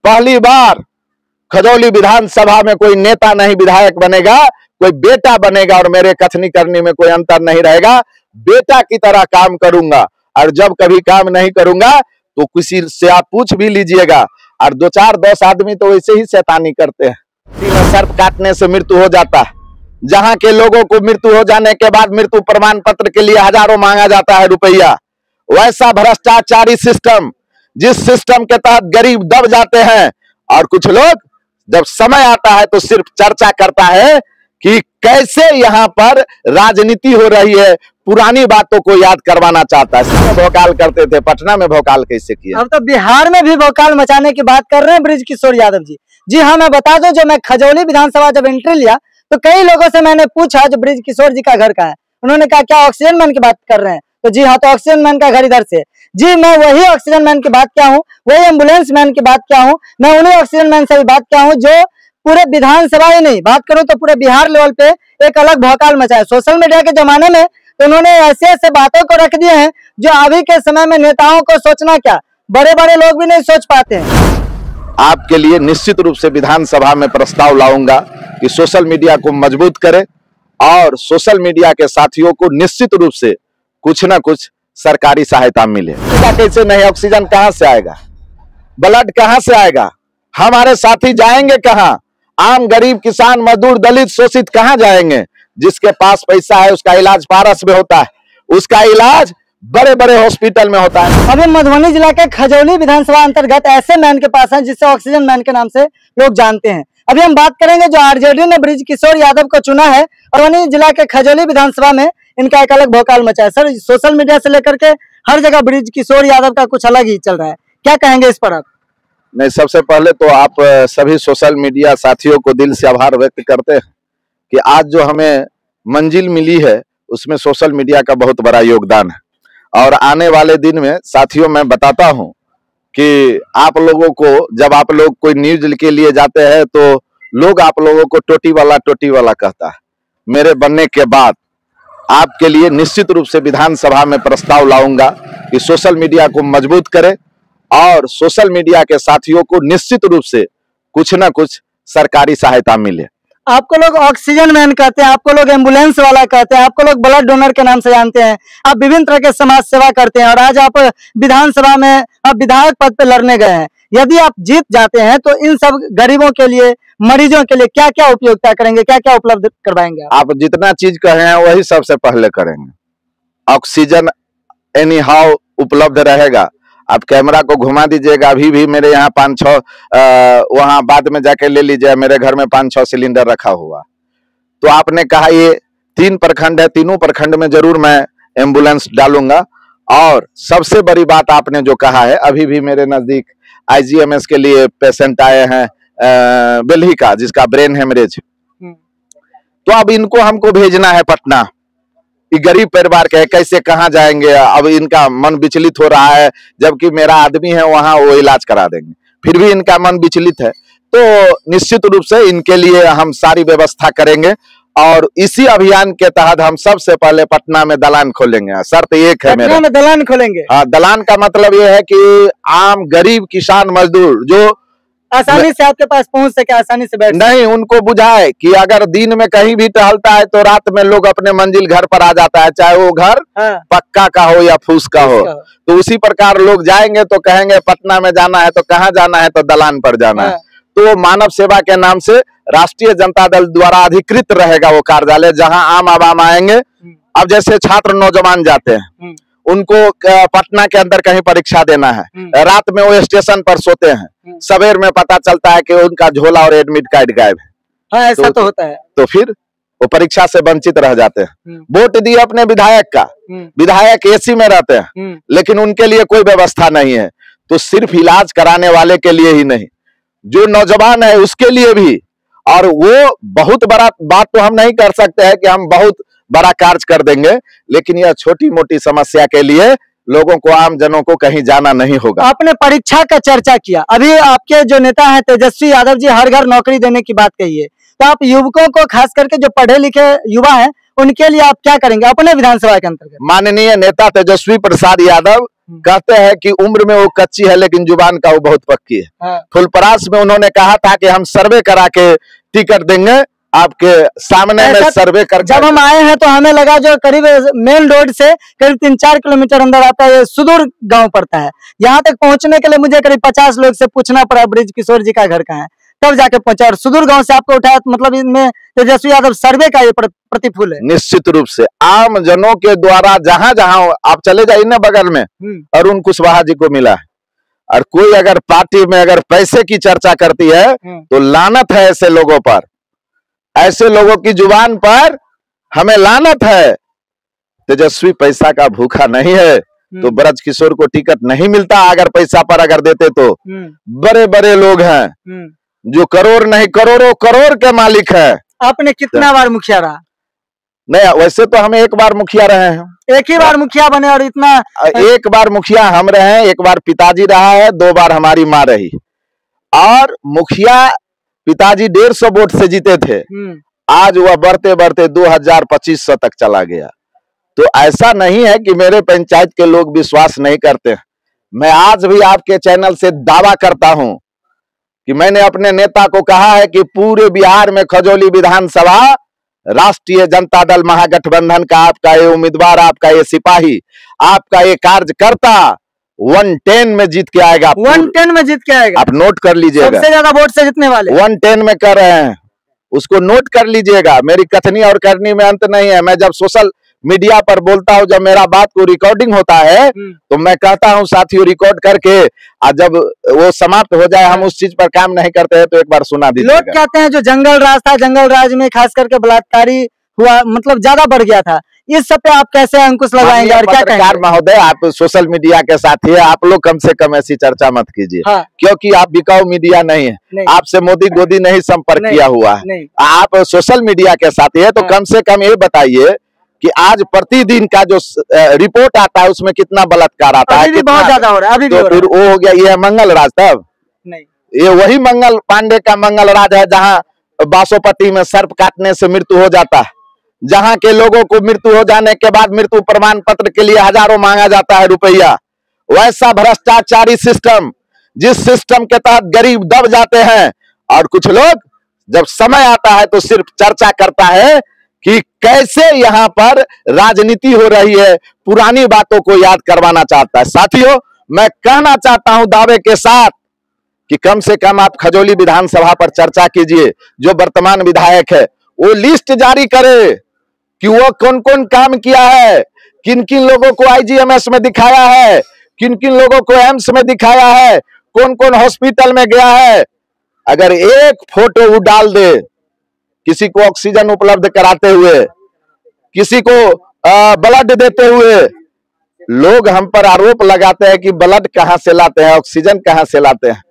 पहली बार खजौली विधानसभा में कोई नेता नहीं विधायक बनेगा, कोई बेटा बनेगा और मेरे कथनी करने में कोई अंतर नहीं रहेगा। बेटा की तरह काम करूंगा और जब कभी काम नहीं करूंगा तो किसी से आप पूछ भी लीजिएगा। और 2-4-10 आदमी तो वैसे ही शैतानी करते हैं। सर्प काटने से मृत्यु हो जाता है। जहां के लोगों को मृत्यु हो जाने के बाद मृत्यु प्रमाण पत्र के लिए हजारों मांगा जाता है रुपया, वैसा भ्रष्टाचारी सिस्टम, जिस सिस्टम के तहत गरीब दब जाते हैं और कुछ लोग जब समय आता है तो सिर्फ चर्चा करता है कि कैसे यहाँ पर राजनीति हो रही है, पुरानी बातों को याद करवाना चाहता है। भोकाल करते थे, पटना में भोकाल कैसे किया? अब तो बिहार में भी भोकाल मचाने की बात कर रहे हैं बृज किशोर यादव जी। जी हाँ, मैं बता दूं, जो मैं खजौली विधानसभा जब एंट्री लिया तो कई लोगों से मैंने पूछा जो बृज किशोर जी का घर का है, उन्होंने कहा क्या ऑक्सीजन मैन की बात कर रहे हैं? तो जी हाँ, तो ऑक्सीजन मैन का घर इधर से। जी मैं वही ऑक्सीजन मैन की बात क्या हूँ, वही एम्बुलेंस मैन की बात क्या हूँ, मैं उन्हीं ऑक्सीजन मैन से भी बात क्या हूँ जो पूरे विधानसभा ही नहीं, बात करूं तो पूरे बिहार लेवल पे एक अलग भौकाल मचाया। सोशल मीडिया के जमाने में तो उन्होंने ऐसे ऐसे बातों को रख दिए हैं जो अभी के समय में नेताओं को सोचना क्या, बड़े बड़े लोग भी नहीं सोच पाते हैं। आपके लिए निश्चित रूप से विधानसभा में प्रस्ताव लाऊंगा कि सोशल मीडिया को मजबूत करें और सोशल मीडिया के साथियों को निश्चित रूप से कुछ न कुछ सरकारी सहायता मिले। कैसे नहीं, ऑक्सीजन कहां से आएगा, ब्लड कहां से आएगा, हमारे साथी जाएंगे कहां, आम गरीब किसान मजदूर दलित शोषित कहां जाएंगे? जिसके पास पैसा है उसका इलाज पारस में होता है, उसका इलाज बड़े बड़े हॉस्पिटल में होता है। अभी मधुबनी जिला के खजौली विधानसभा अंतर्गत ऐसे मैन के पास है जिसे ऑक्सीजन मैन के नाम से लोग जानते हैं। अभी हम बात करेंगे जो आरजेडी ने बृज किशोर यादव को चुना है और मधुबनी जिला के खजौली विधानसभा में इनका एक अलग भौकाल मचा है। सर, सोशल मीडिया से लेकर के हर जगह बृज किशोर यादव का कुछ अलग ही चल रहा है, क्या कहेंगे इस पर आप? नहीं, सबसे पहले तो आप सभी सोशल मीडिया साथियों को दिल से आभार व्यक्त करते हैं कि आज जो हमें मंजिल मिली है उसमें सोशल मीडिया का बहुत बड़ा योगदान है। और आने वाले दिन में साथियों मैं बताता हूं कि आप लोगों को जब आप लोग कोई न्यूज के लिए जाते हैं तो लोग आप लोगों को टोटी वाला कहता है। मेरे बनने के बाद आपके लिए निश्चित रूप से विधानसभा में प्रस्ताव लाऊंगा कि सोशल मीडिया को मजबूत करें और सोशल मीडिया के साथियों को निश्चित रूप से कुछ न कुछ सरकारी सहायता मिले। आपको लोग ऑक्सीजन मैन कहते हैं, आपको लोग एम्बुलेंस वाला कहते हैं, आपको लोग ब्लड डोनर के नाम से जानते हैं, आप विभिन्न तरह के समाज सेवा करते हैं और आज आप विधानसभा में आप विधायक पद पे लड़ने गए हैं। यदि आप जीत जाते हैं तो इन सब गरीबों के लिए, मरीजों के लिए क्या क्या उपयोगिता करेंगे, क्या क्या उपलब्ध करवाएंगे? आप जितना चीज कहे हैं वही सबसे पहले करेंगे। ऑक्सीजन एनी हाउ उपलब्ध रहेगा। आप कैमरा को घुमा दीजिएगा, अभी भी मेरे यहाँ 5-6 वहां बाद में जाके ले लीजिए, मेरे घर में 5-6 सिलेंडर रखा हुआ। तो आपने कहा ये 3 प्रखंड है, तीनों प्रखंड में जरूर मैं एम्बुलेंस डालूंगा। और सबसे बड़ी बात आपने जो कहा है, अभी भी मेरे नजदीक आईजीएमएस के लिए पेशेंट आए हैं बेल्ही का, जिसका ब्रेन हेमरेज। तो अब इनको हमको भेजना है पटना। गरीब परिवार के कैसे कहाँ जाएंगे? अब इनका मन विचलित हो रहा है, जबकि मेरा आदमी है वहां, वो इलाज करा देंगे, फिर भी इनका मन विचलित है। तो निश्चित रूप से इनके लिए हम सारी व्यवस्था करेंगे और इसी अभियान के तहत हम सबसे पहले पटना में दलान खोलेंगे। शर्त एक है मेरा, में दलान खोलेंगे। हाँ, दलान का मतलब ये है कि आम गरीब किसान मजदूर जो आसानी से आपके पास पहुंच सके, आसानी से बैठ नहीं, उनको बुझाए कि अगर दिन में कहीं भी टहलता है तो रात में लोग अपने मंजिल घर पर आ जाता है, चाहे वो घर पक्का का हो या फूस का हो। तो उसी प्रकार लोग जाएंगे तो कहेंगे पटना में जाना है तो कहाँ जाना है, तो दलान पर जाना है। तो मानव सेवा के नाम से राष्ट्रीय जनता दल द्वारा अधिकृत रहेगा वो कार्यालय, जहाँ आम आवाम आएंगे। अब जैसे छात्र नौजवान जाते हैं, उनको पटना के अंदर कहीं परीक्षा देना है, रात में वो स्टेशन पर सोते हैं, सवेर में पता चलता है कि उनका झोला और एडमिट कार्ड गायब है। हाँ, ऐसा तो होता है। तो फिर वो परीक्षा से वंचित रह जाते हैं। वोट दिए अपने विधायक का, विधायक एसी में रहते हैं, लेकिन उनके लिए कोई व्यवस्था नहीं है। तो सिर्फ इलाज कराने वाले के लिए ही नहीं, जो नौजवान है उसके लिए भी। और वो बहुत बड़ा बात तो हम नहीं कर सकते हैं कि हम बहुत बड़ा कार्य कर देंगे, लेकिन यह छोटी मोटी समस्या के लिए लोगों को, आम जनों को कहीं जाना नहीं होगा। आपने परीक्षा का चर्चा किया, अभी आपके जो नेता हैं तेजस्वी यादव जी हर घर नौकरी देने की बात कही है, तो आप युवकों को, खास करके जो पढ़े लिखे युवा हैं, उनके लिए आप क्या करेंगे अपने विधानसभा के अंतर्गत? माननीय नेता तेजस्वी प्रसाद यादव कहते हैं कि उम्र में वो कच्ची है लेकिन जुबान का वो बहुत पक्की है। हाँ। फुलपरास में उन्होंने कहा था कि हम सर्वे करा के टिकट देंगे आपके सामने में सर्वे कर। जब हम आए हैं तो हमें लगा जो करीब मेन रोड से करीब 3-4 किलोमीटर अंदर आता है, सुदूर गांव पड़ता है। यहाँ तक पहुंचने के लिए मुझे करीब 50 लोग से पूछना पड़ा ब्रिज किशोर जी का घर कहाँ है, तब जाके पहुंचा। और सुदूर गांव से आपको उठाया, मतलब इसमें तेजस्वी यादव सर्वे का ये प्रतिफल है। निश्चित रूप से आम जनों के द्वारा जहां जहां आप चले जाइए ना बगल में अरुण कुशवाहा जी को मिला है। और कोई अगर पार्टी में अगर पैसे की चर्चा करती है तो लानत है ऐसे लोगों पर, ऐसे लोगों की जुबान पर हमें लानत है। तेजस्वी पैसा का भूखा नहीं है तो ब्रज किशोर को टिकट नहीं मिलता। अगर पैसा पर अगर देते तो बड़े बड़े लोग हैं जो करोड़ नहीं करोड़ों करोड़ के मालिक है। आपने कितना बार मुखिया रहा? नहीं, वैसे तो हम एक बार मुखिया रहे हैं। एक ही बार मुखिया बने और इतना? एक बार मुखिया हम रहे हैं, एक बार पिताजी रहा है, 2 बार हमारी माँ रही। और मुखिया पिताजी 150 वोट से जीते थे, आज वह बढ़ते बढ़ते 2000-2500 तक चला गया। तो ऐसा नहीं है कि मेरे पंचायत के लोग विश्वास नहीं करते। मैं आज भी आपके चैनल से दावा करता हूं कि मैंने अपने नेता को कहा है कि पूरे बिहार में खजौली विधानसभा राष्ट्रीय जनता दल महागठबंधन का आपका ये उम्मीदवार, आपका ये सिपाही, आपका ये कार्यकर्ता 110 में जीत के आएगा। 110 में जीत के आएगा। आप नोट कर लीजिएगा, सबसे ज्यादा वोट से जीतने वाले 110 में कर रहे हैं, उसको नोट कर लीजिएगा। मेरी कथनी और करनी में अंत नहीं है। मैं जब सोशल मीडिया पर बोलता हूं, जब मेरा बात को रिकॉर्डिंग होता है तो मैं कहता हूं साथियों रिकॉर्ड करके, और जब वो समाप्त हो जाए हम उस चीज पर काम नहीं करते हैं तो एक बार सुना दीजिएगा। लोग कहते हैं जो जंगल राज था, जंगल राज में खास करके बलात्कारी हुआ, मतलब ज्यादा बढ़ गया था, इस सब पे आप कैसे अंकुश लगाएंगे और क्या कहेंगे? महोदय, आप सोशल मीडिया के साथी है, आप लोग कम से कम ऐसी चर्चा मत कीजिए। हाँ। क्योंकि आप बिकाऊ मीडिया नहीं है, आपसे मोदी गोदी नहीं संपर्क किया हुआ है, आप सोशल मीडिया के साथी है। तो कम से कम ये बताइए कि आज प्रतिदिन का जो रिपोर्ट आता है उसमें कितना बलात्कार आता है? अभी बहुत ज्यादा हो रहा है। अभी तो फिर वो हो गया, ये है मंगल राज। तब नहीं, ये वही मंगल पांडे का मंगल राज है जहाँ बासोपट्टी में सर्प काटने से मृत्यु हो जाता है, जहां के लोगों को मृत्यु हो जाने के बाद मृत्यु प्रमाण पत्र के लिए हजारों मांगा जाता है रुपया। वैसा भ्रष्टाचारी सिस्टम, जिस सिस्टम के तहत गरीब दब जाते हैं, और कुछ लोग जब समय आता है तो सिर्फ चर्चा करता है कि कैसे यहाँ पर राजनीति हो रही है, पुरानी बातों को याद करवाना चाहता है। साथियों, मैं कहना चाहता हूं दावे के साथ कि कम से कम आप खजौली विधानसभा पर चर्चा कीजिए। जो वर्तमान विधायक है वो लिस्ट जारी करे कि वो कौन कौन काम किया है, किन किन लोगों को आईजीएमएस में दिखाया है, किन किन लोगों को एम्स में दिखाया है, कौन कौन हॉस्पिटल में गया है। अगर एक फोटो वो डाल दे किसी को ऑक्सीजन उपलब्ध कराते हुए, किसी को ब्लड देते हुए, लोग हम पर आरोप लगाते हैं कि ब्लड कहां से लाते हैं, ऑक्सीजन कहां से लाते हैं।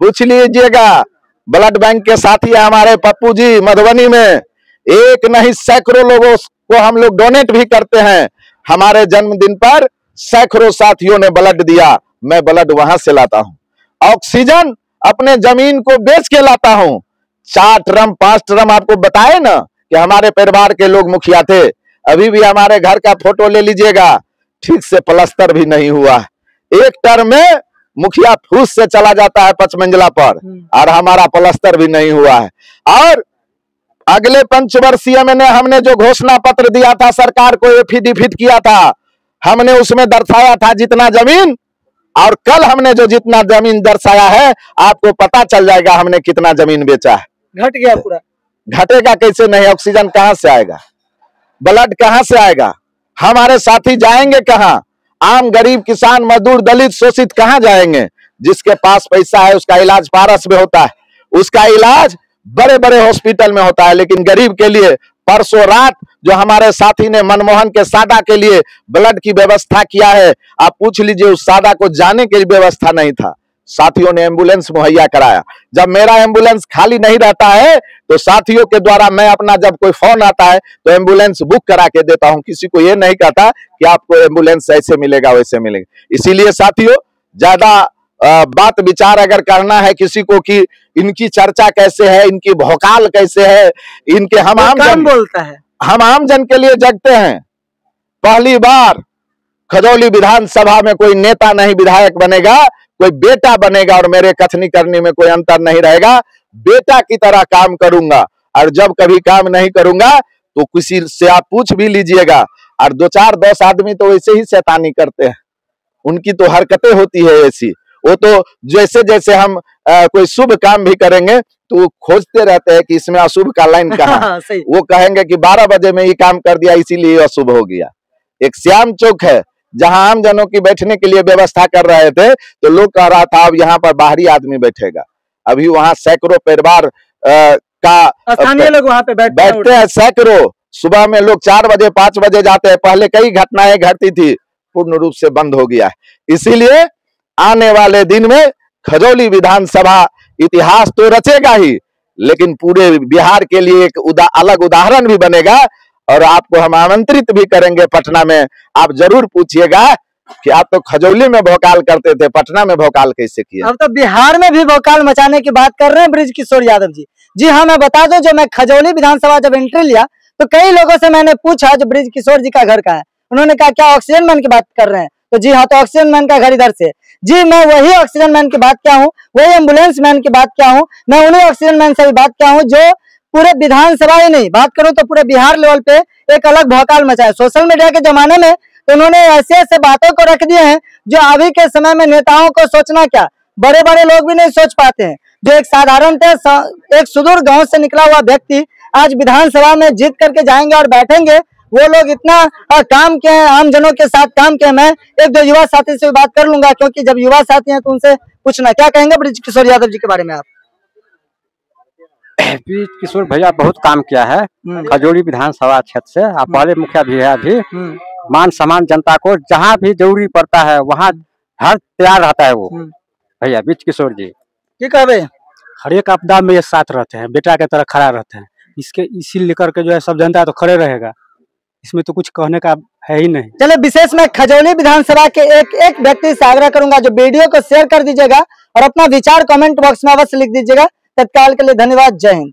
पूछ लीजिएगा, ब्लड बैंक के साथी है हमारे पप्पू जी मधुबनी में, एक नहीं सैकड़ों लोगों को हम लोग डोनेट भी करते हैं। हमारे जन्मदिन पर सैकड़ों साथियों ने ब्लड दिया, मैं ब्लड वहां से लाता हूं। ऑक्सीजन अपने जमीन को बेच के लाता हूं। 4 ड्रम 5 ड्रम आपको बताए ना कि हमारे परिवार के लोग मुखिया थे, अभी भी हमारे घर का फोटो ले लीजिएगा, ठीक से प्लास्टर भी नहीं हुआ। एक टर्म में मुखिया फूस से चला जाता है 5 मंजिला पर, और हमारा प्लास्टर भी नहीं हुआ है। और अगले पंचवर्षीय में हमने जो घोषणा पत्र दिया था, सरकार को एफिडेविट किया था, हमने उसमें दर्शाया था जितना जमीन, और कल हमने जो जितना जमीन दर्शाया है आपको पता चल जाएगा हमने कितना जमीन बेचा है। घट गया पूरा। घटेगा कैसे नहीं? ऑक्सीजन कहां से आएगा, ब्लड कहां से आएगा, हमारे साथी जाएंगे कहां? आम गरीब किसान मजदूर दलित शोषित कहां जाएंगे? जिसके पास पैसा है उसका इलाज पारस में होता है, उसका इलाज बड़े बड़े हॉस्पिटल में होता है। लेकिन गरीब के लिए परसों रात जो हमारे साथी ने मनमोहन के सादा के लिए ब्लड की व्यवस्था किया है, आप पूछ लीजिए उस सादा को जाने की व्यवस्था नहीं था, साथियों ने एम्बुलेंस मुहैया कराया। जब मेरा एम्बुलेंस खाली नहीं रहता है तो साथियों के द्वारा मैं अपना, जब कोई फोन आता है तो एम्बुलेंस बुक करा के देता हूं। किसी को ये नहीं कहता कि आपको एम्बुलेंस ऐसे मिलेगा वैसे मिलेगा। इसीलिए साथियों, ज्यादा बात विचार अगर करना है किसी को कि इनकी चर्चा कैसे है, इनकी भौकाल कैसे है, इनके हम आम जन बोलता है, हम आम जन के लिए जगते हैं। पहली बार खजौली विधानसभा में कोई नेता नहीं विधायक बनेगा, कोई बेटा बनेगा और मेरे कथनी करने में कोई अंतर नहीं रहेगा। बेटा की तरह काम करूंगा और जब कभी काम नहीं करूंगा तो किसी से आप पूछ भी लीजिएगा। और 2-4-10 आदमी तो वैसे ही शैतानी करते हैं, उनकी तो हरकतें होती है ऐसी। वो तो जैसे जैसे हम कोई शुभ काम भी करेंगे तो वो खोजते रहते हैं कि इसमें अशुभ का लाइन कहाँ है। वो कहेंगे कि 12 बजे में ये काम कर दिया इसीलिए अशुभ हो गया। एक श्याम चौक है जहां आम जनों की बैठने के लिए व्यवस्था कर रहे थे तो लोग कह रहा था अब यहाँ पर बाहरी आदमी बैठेगा। अभी वहां सैकड़ों परिवार का स्थानीय लोग वहां पे बैठते हैं, सैकड़ों। सुबह में लोग 4 बजे 5 बजे जाते हैं। पहले कई घटनाएं घटती थी, पूर्ण रूप से बंद हो गया है। इसीलिए आने वाले दिन में खजौली विधानसभा इतिहास तो रचेगा ही, लेकिन पूरे बिहार के लिए एक अलग उदाहरण भी बनेगा। और आपको हम आमंत्रित भी करेंगे पटना में। आप जरूर पूछिएगा कि आप तो खजौली में भौकाल करते थे, पटना में भौकाल कैसे किया। अब तो बिहार में भी भौकाल मचाने की बात कर रहे हैं ब्रिज किशोर यादव जी। जी हाँ, मैं बता दूं, जो मैं खजौली विधानसभा जब एंट्री लिया तो कई लोगों से मैंने पूछा जो ब्रिज किशोर जी का घर का है। उन्होंने कहा क्या ऑक्सीजन मैन की बात कर रहे हैं? तो जी हाँ, तो ऑक्सीजन मैन का घर इधर से। जी मैं वही ऑक्सीजन मैन की बात क्या हूँ, वही एम्बुलेंस मैन की बात क्या हूँ, मैं उन्हीं ऑक्सीजन मैन से भी बात क्या हूँ जो पूरे विधानसभा ही नहीं, बात करूं तो पूरे बिहार लेवल पे एक अलग भौकाल मचाया। सोशल मीडिया के जमाने में तो उन्होंने ऐसे ऐसे बातों को रख दिए हैं जो अभी के समय में नेताओं को सोचना क्या, बड़े बड़े लोग भी नहीं सोच पाते हैं। जो एक साधारण एक सुदूर गांव से निकला हुआ व्यक्ति आज विधानसभा में जीत करके जाएंगे और बैठेंगे, वो लोग इतना काम के हैं, आम जनों के साथ काम के। मैं 1-2 युवा साथी से बात कर लूंगा क्योंकि जब युवा साथी हैं तो उनसे पूछना। क्या कहेंगे ब्रिज किशोर यादव जी के बारे में आप? ब्रिज किशोर भैया बहुत काम किया है खजौली विधानसभा क्षेत्र से। आप पहले मुखिया भी है, अभी मान सम्मान जनता को जहाँ भी जरूरी पड़ता है वहाँ हर तैयार रहता है वो भैया ब्रिज किशोर जी। ठीक है भाई, हर एक आपदा में ये साथ रहते हैं, बेटा के तरह खड़ा रहते हैं। इसी लेकर के जो है सब जनता तो खड़े रहेगा, इसमें तो कुछ कहने का है ही नहीं। चलो विशेष में खजौली विधानसभा के एक व्यक्ति से आग्रह करूंगा जो वीडियो को शेयर कर दीजिएगा और अपना विचार कमेंट बॉक्स में अवश्य लिख दीजिएगा। तत्काल के लिए धन्यवाद। जय हिंद।